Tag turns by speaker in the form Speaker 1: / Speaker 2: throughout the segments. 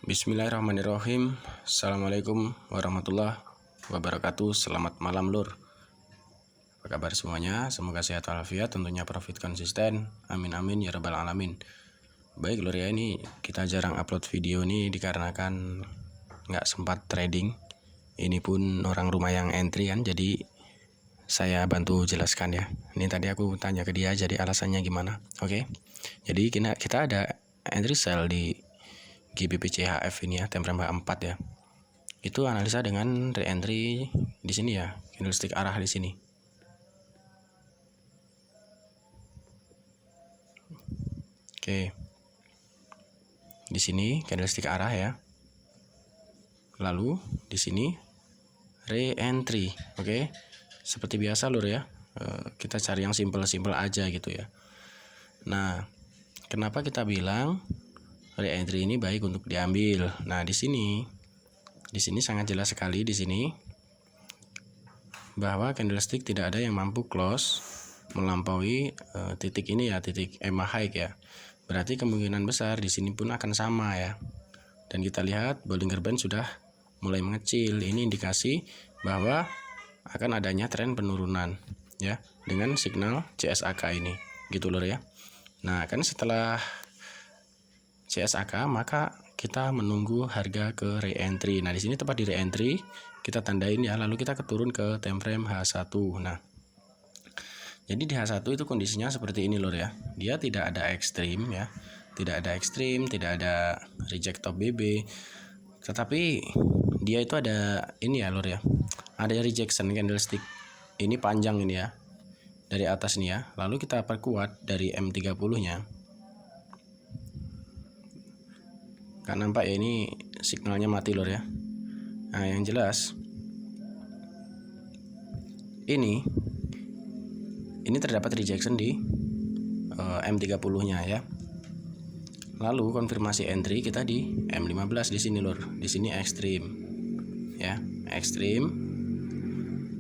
Speaker 1: Bismillahirrahmanirrahim. Assalamualaikum warahmatullahi wabarakatuh. Selamat malam lur. Apa kabar semuanya? Semoga sehat walafiat, tentunya profit konsisten. Amin amin ya rabbal alamin. Baik lur ya, ini kita jarang upload video ini dikarenakan nggak sempat trading. Ini pun orang rumah yang entry kan, jadi saya bantu jelaskan ya. Ini tadi aku tanya ke dia, jadi alasannya gimana? Oke. Jadi kita ada entry sell di GBP-CHF ini ya, time frame 4 ya. Itu analisa dengan re-entry di sini ya, candlestick arah di sini. Oke. Di sini candlestick arah ya. Lalu di sini re-entry. Oke. Seperti biasa lur ya. Kita cari yang simple-simple aja gitu ya. Nah, kenapa kita bilang re-entry ini baik untuk diambil? Nah, di sini sangat jelas sekali di sini bahwa candlestick tidak ada yang mampu close melampaui titik ini ya, titik EMA high ya. Berarti kemungkinan besar di sini pun akan sama ya. Dan kita lihat Bollinger Band sudah mulai mengecil. Ini indikasi bahwa akan adanya tren penurunan ya, dengan signal CSAK ini. Gitu lur ya. Nah, kan setelah CSAK maka kita menunggu harga ke re-entry. Nah, di sini tepat di re-entry kita tandain ya, lalu kita turun ke time frame H1. Nah, jadi di H1 itu kondisinya seperti ini lur ya. Dia tidak ada ekstrim ya. Tidak ada ekstrim, tidak ada reject top BB. Tetapi dia itu ada ini ya lur ya. Ada rejection candlestick. Ini panjang ini ya. Dari atas nih ya. Lalu kita perkuat dari M30-nya. Kan nampak ya, ini signalnya mati lur ya. Nah, yang jelas ini terdapat rejection di M30-nya ya. Lalu konfirmasi entry kita di M15 di sini lur. Di sini ekstrim ya, ekstrim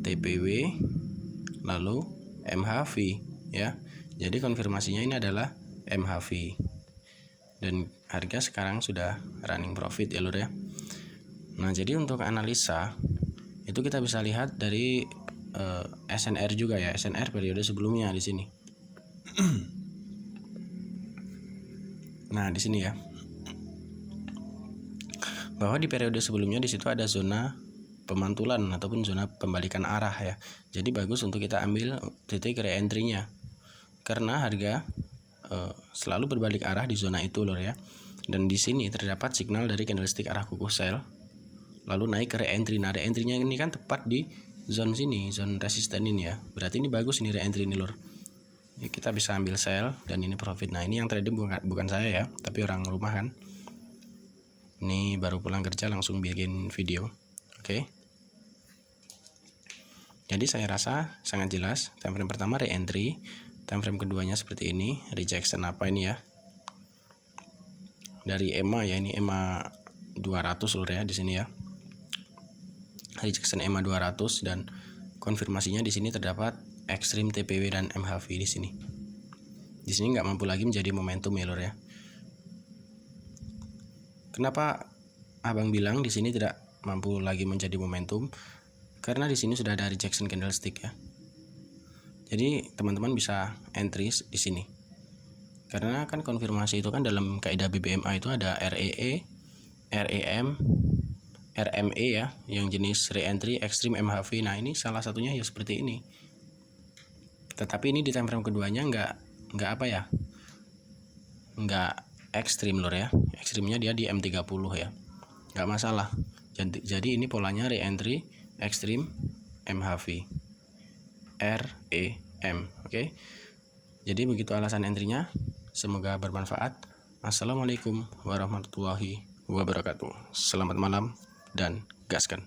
Speaker 1: TPW lalu MHV ya. Jadi konfirmasinya ini adalah MHV. Dan harga sekarang sudah running profit ya lur ya. Nah, jadi untuk analisa itu kita bisa lihat dari SNR juga ya, SNR periode sebelumnya di sini. Nah, di sini ya. Bahwa di periode sebelumnya di situ ada zona pemantulan ataupun zona pembalikan arah ya. Jadi bagus untuk kita ambil titik re-entry-nya. Karena harga selalu berbalik arah di zona itu lur ya. Dan di sini terdapat signal dari candlestick arah kukuh sell lalu naik ke re-entry. Nah, re-entry-nya ini kan tepat di zone sini, zone resisten ini ya. Berarti ini bagus ini re-entry ini lur. Ya, kita bisa ambil sell dan ini profit. Nah, ini yang trading bukan saya ya, tapi orang rumah kan. Ini baru pulang kerja langsung bikin video. Oke. Jadi saya rasa sangat jelas. Time frame pertama re-entry, time frame keduanya seperti ini, rejection apa ini ya? Dari EMA ya, ini EMA 200 lur ya di sini ya. Rejection EMA 200 dan konfirmasinya di sini terdapat ekstrim TPW dan MHV di sini. Di sini nggak mampu lagi menjadi momentum ya lur ya. Kenapa abang bilang di sini tidak mampu lagi menjadi momentum? Karena di sini sudah ada rejection candlestick ya. Jadi teman-teman bisa entry di sini. Karena kan konfirmasi itu kan dalam kaidah BBMA itu ada REE, REM, RME ya, yang jenis re-entry, extreme, MHV. Nah, ini salah satunya ya seperti ini. Tetapi ini di time frame keduanya nggak apa ya, nggak ekstrim lur ya. Ekstrimnya dia di M30 ya, nggak masalah. Jadi ini polanya re-entry, ekstrim, MHV, REM. Oke. Jadi begitu alasan entry-nya. Semoga bermanfaat. Assalamualaikum warahmatullahi wabarakatuh. Selamat malam dan gaskan.